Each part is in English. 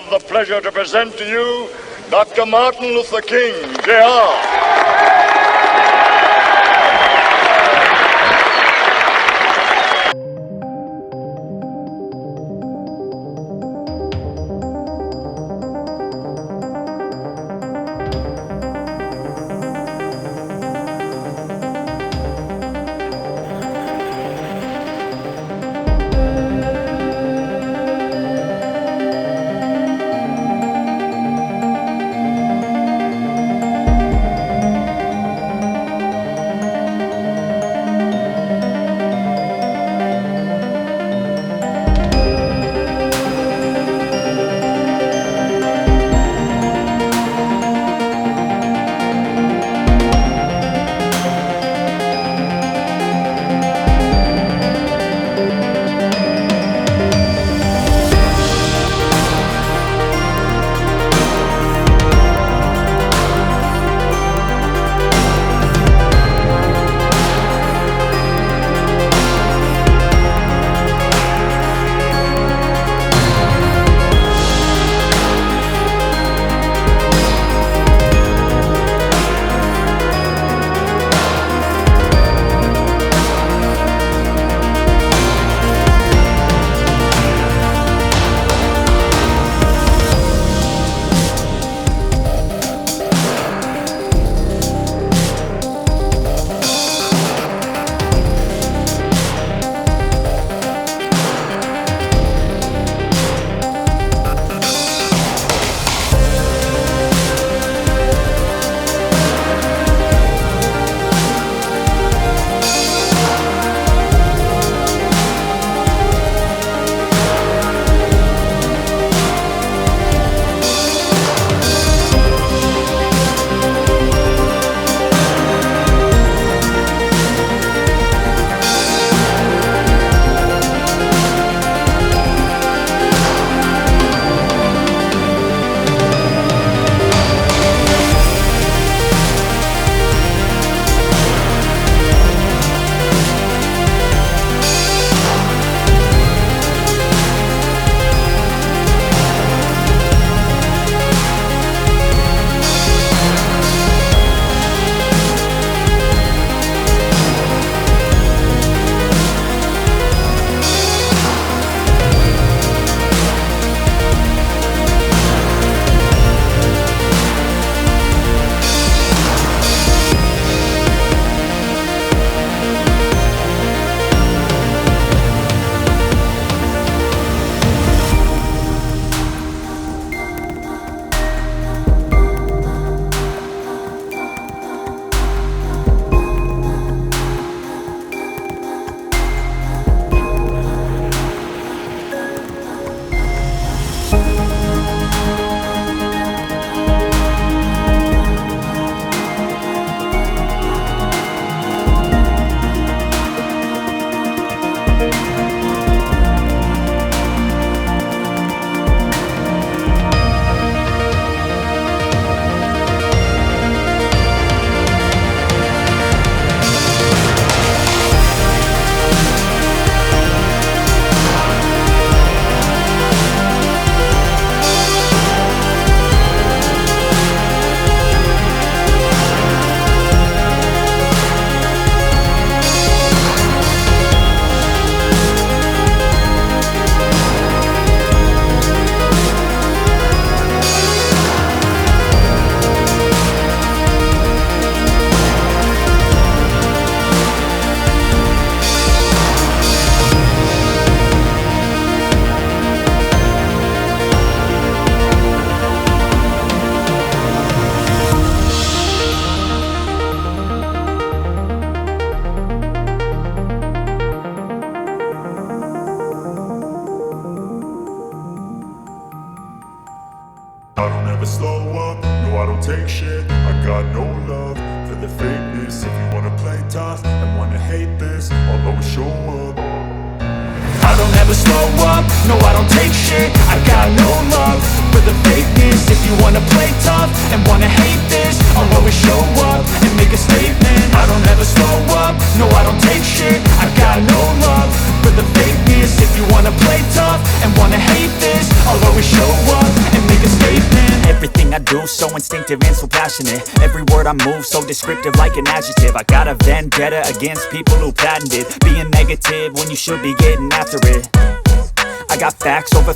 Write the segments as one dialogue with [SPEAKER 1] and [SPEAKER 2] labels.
[SPEAKER 1] have the pleasure to present to you Dr. Martin Luther King, Jr.
[SPEAKER 2] I don't ever slow up, no I don't take shit. I got no love for the fakeness. If you wanna play tough and wanna hate this, I'll always show up.
[SPEAKER 3] I don't ever slow up, no I don't take shit. I got no love for the fakeness. If you wanna play tough and wanna hate this, I'll always show up and make a statement. I don't ever slow up, no I don't take shit. I got no love for the fakeness. If you wanna play tough and wanna hate this, I'll always show up and do, so instinctive and so passionate. Every word I move, so descriptive like an adjective. I got a vendetta against people who patented being negative when you should be getting after it. I got facts over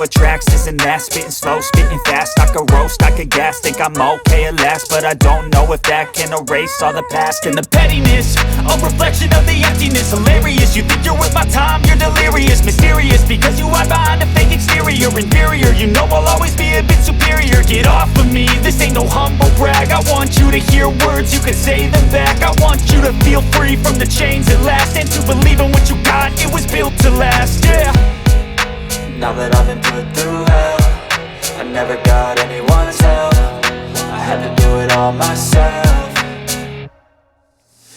[SPEAKER 3] tracks, this and that. Spitting slow, spitting fast, I could roast, I could gas. Think I'm okay at last, but I don't know if that can erase all the past. And the pettiness, a reflection of the emptiness. Hilarious, you think you're worth my time, you're delirious. Mysterious, because you hide behind a fake exterior. Inferior, you know I'll always be a bit superior. Get off of me, this ain't no humble brag. I want you to hear words, you can say them back. I want you to feel free from the chains at last, and to believe in what you got, it was built to last, yeah.
[SPEAKER 4] Now that I've been put through hell, I never got anyone's help. I had to do it all myself.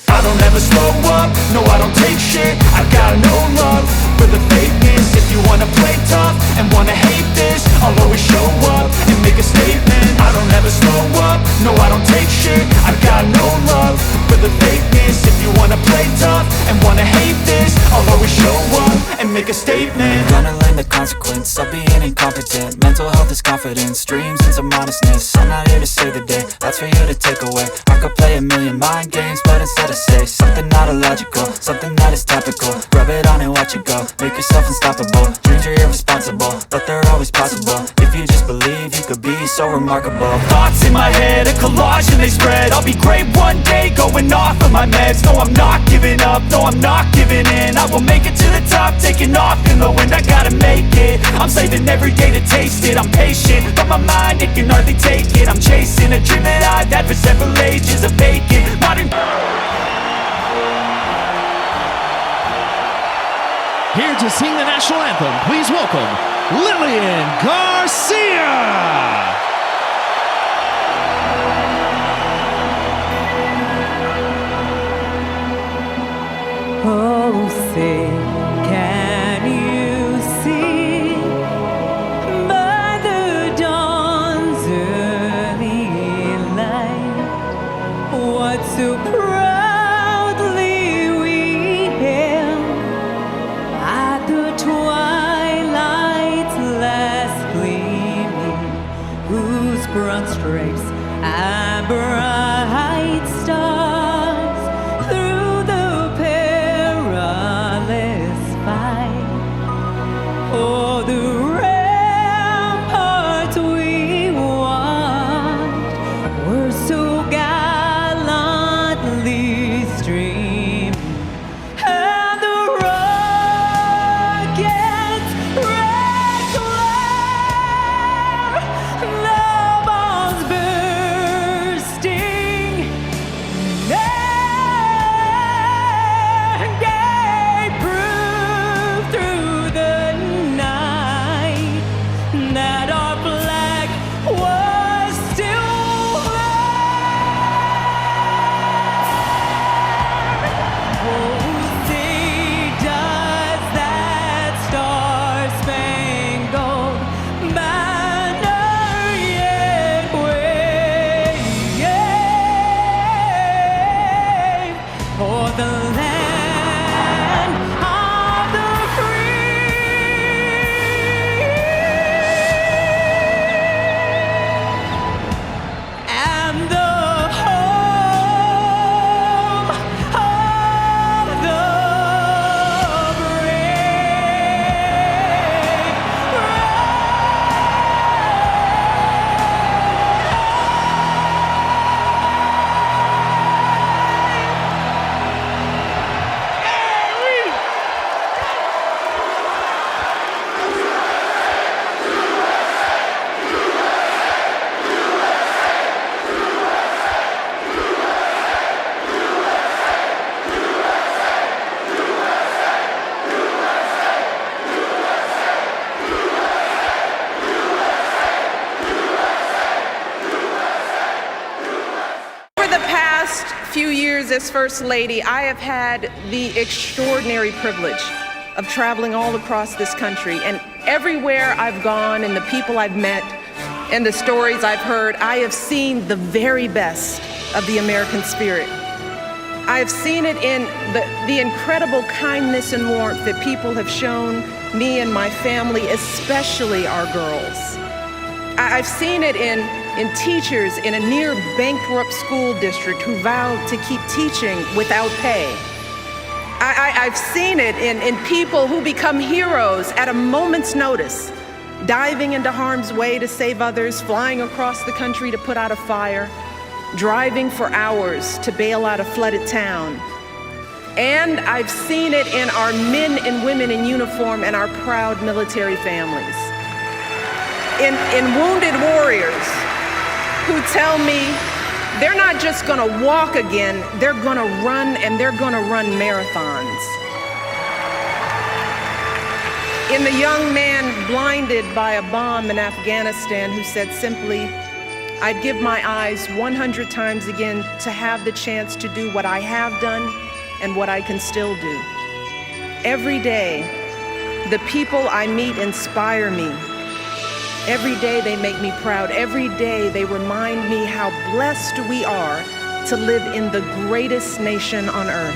[SPEAKER 3] I don't ever slow up, no I don't take shit. I got no love for the fakeness. If you wanna play tough and wanna hate this, I'll always show up and make a statement. I don't ever slow up, no I don't take shit. I got no love for the fakeness. If you wanna play tough and wanna hate this, I'll always show up and make a statement.
[SPEAKER 4] Gonna learn the consequence of being incompetent. Mental health is confidence, dreams and some honestness. I'm not here to save the day, that's for you to take away. I could play a million mind games, but instead I say something not illogical, something that is topical. Rub it on and watch it go, make yourself unstoppable. Dreams are irresponsible, but they're always possible. If you just believe, you could be so remarkable.
[SPEAKER 3] Thoughts in my head, a collage and they spread. I'll be great one day, going off of my meds. No, I'm not giving up, no, I'm not giving in. I will make it to the top, taking off in the wind. I gotta make it, I'm saving every day to taste it. I'm patient, but my mind, it can hardly take it. I'm chasing a dream that I've had for several ages. A vacant, modern.
[SPEAKER 5] Here to sing the national anthem, please welcome Lillian Garcia!
[SPEAKER 6] Oh, say, can you see by the dawn's early light what so proudly we hailed at the twilight's last gleaming, whose broad stripes and bright stars through the perilous fight. Oh, the ramparts we watched were so gallantly streaming, and the rocket's red glare, the bombs bursting, and gave proof through the night that our flag was still there. Oh, say, does that star-spangled banner yet wave for the land of the free and the home of the
[SPEAKER 7] For the past few years as First Lady, I have had the extraordinary privilege of traveling all across this country, and everywhere I've gone and the people I've met and the stories I've heard, I have seen the very best of the American spirit. I have seen it in the incredible kindness and warmth that people have shown me and my family, especially our girls. I've seen it in teachers in a near bankrupt school district who vowed to keep teaching without pay. I've seen it in people who become heroes at a moment's notice, diving into harm's way to save others, flying across the country to put out a fire, driving for hours to bail out a flooded town. And I've seen it in our men and women in uniform and our proud military families. In wounded warriors who tell me they're not just gonna walk again, they're gonna run, and they're gonna run marathons. In the young man blinded by a bomb in Afghanistan who said simply, I'd give my eyes 100 times again to have the chance to do what I have done and what I can still do. Every day, the people I meet inspire me. Every day they make me proud. Every day they remind me how blessed we are to live in the greatest nation on earth.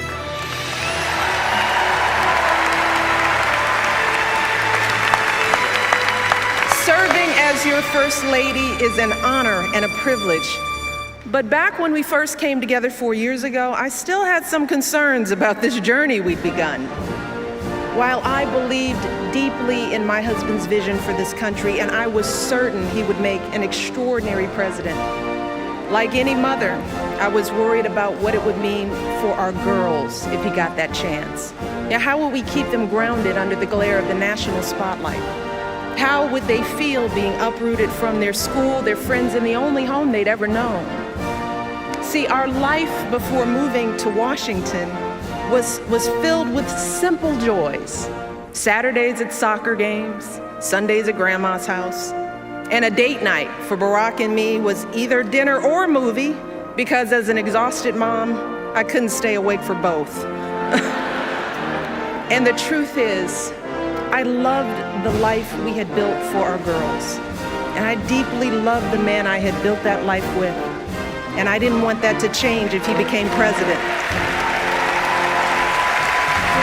[SPEAKER 7] Serving as your First Lady is an honor and a privilege. But back when we first came together 4 years ago, I still had some concerns about this journey we'd begun. While I believed deeply in my husband's vision for this country, and I was certain he would make an extraordinary president, like any mother, I was worried about what it would mean for our girls if he got that chance. Now, how would we keep them grounded under the glare of the national spotlight? How would they feel being uprooted from their school, their friends, and the only home they'd ever known? See, our life before moving to Washington was filled with simple joys. Saturdays at soccer games, Sundays at grandma's house, and a date night for Barack and me was either dinner or movie, because as an exhausted mom, I couldn't stay awake for both. And the truth is, I loved the life we had built for our girls. And I deeply loved the man I had built that life with. And I didn't want that to change if he became president.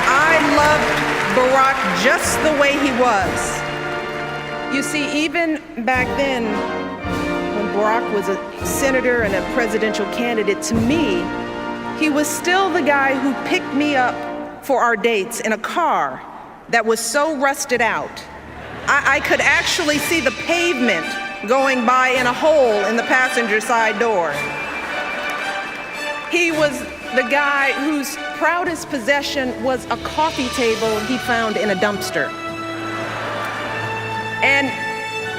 [SPEAKER 7] I loved Barack just the way he was. You see, even back then, when Barack was a senator and a presidential candidate, to me, he was still the guy who picked me up for our dates in a car that was so rusted out, I could actually see the pavement going by in a hole in the passenger side door. He was the guy whose proudest possession was a coffee table he found in a dumpster, and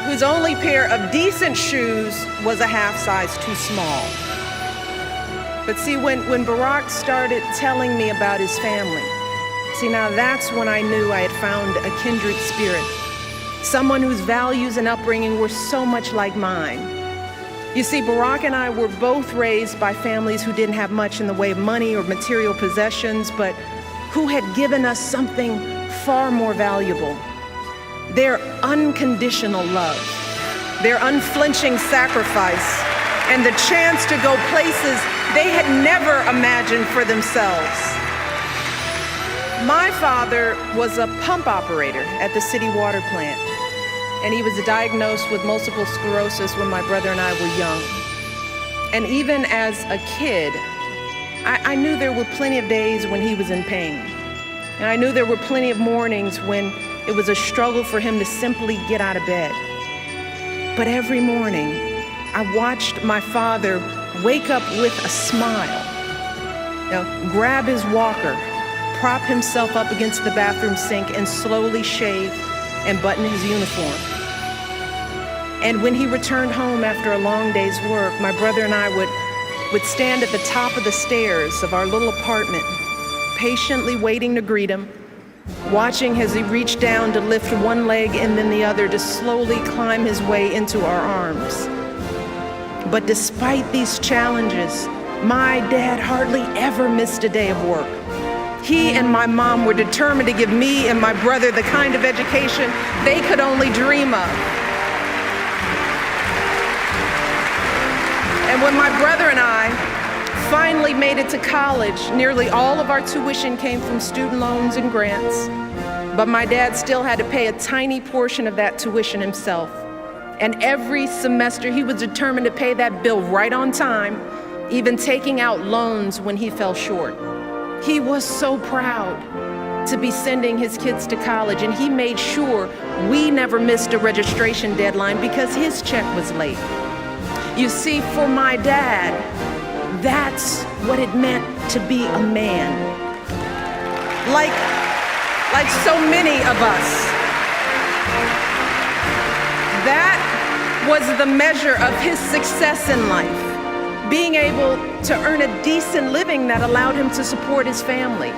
[SPEAKER 7] whose only pair of decent shoes was a half size too small. But see, when Barack started telling me about his family, see, now that's when I knew I had found a kindred spirit, someone whose values and upbringing were so much like mine. You see, Barack and I were both raised by families who didn't have much in the way of money or material possessions, but who had given us something far more valuable: their unconditional love, their unflinching sacrifice, and the chance to go places they had never imagined for themselves. My father was a pump operator at the city water plant, and he was diagnosed with multiple sclerosis when my brother and I were young. And even as a kid, I knew there were plenty of days when he was in pain. And I knew there were plenty of mornings when it was a struggle for him to simply get out of bed. But every morning, I watched my father wake up with a smile, grab his walker, prop himself up against the bathroom sink, and slowly shave and button his uniform. And when he returned home after a long day's work, my brother and I would stand at the top of the stairs of our little apartment, patiently waiting to greet him, watching as he reached down to lift one leg and then the other to slowly climb his way into our arms. But despite these challenges, my dad hardly ever missed a day of work. He and my mom were determined to give me and my brother the kind of education they could only dream of. And when my brother and I finally made it to college, nearly all of our tuition came from student loans and grants, but my dad still had to pay a tiny portion of that tuition himself. And every semester, he was determined to pay that bill right on time, even taking out loans when he fell short. He was so proud to be sending his kids to college, and he made sure we never missed a registration deadline because his check was late. You see, for my dad, that's what it meant to be a man. Like so many of us. That was the measure of his success in life, being able to earn a decent living that allowed him to support his family.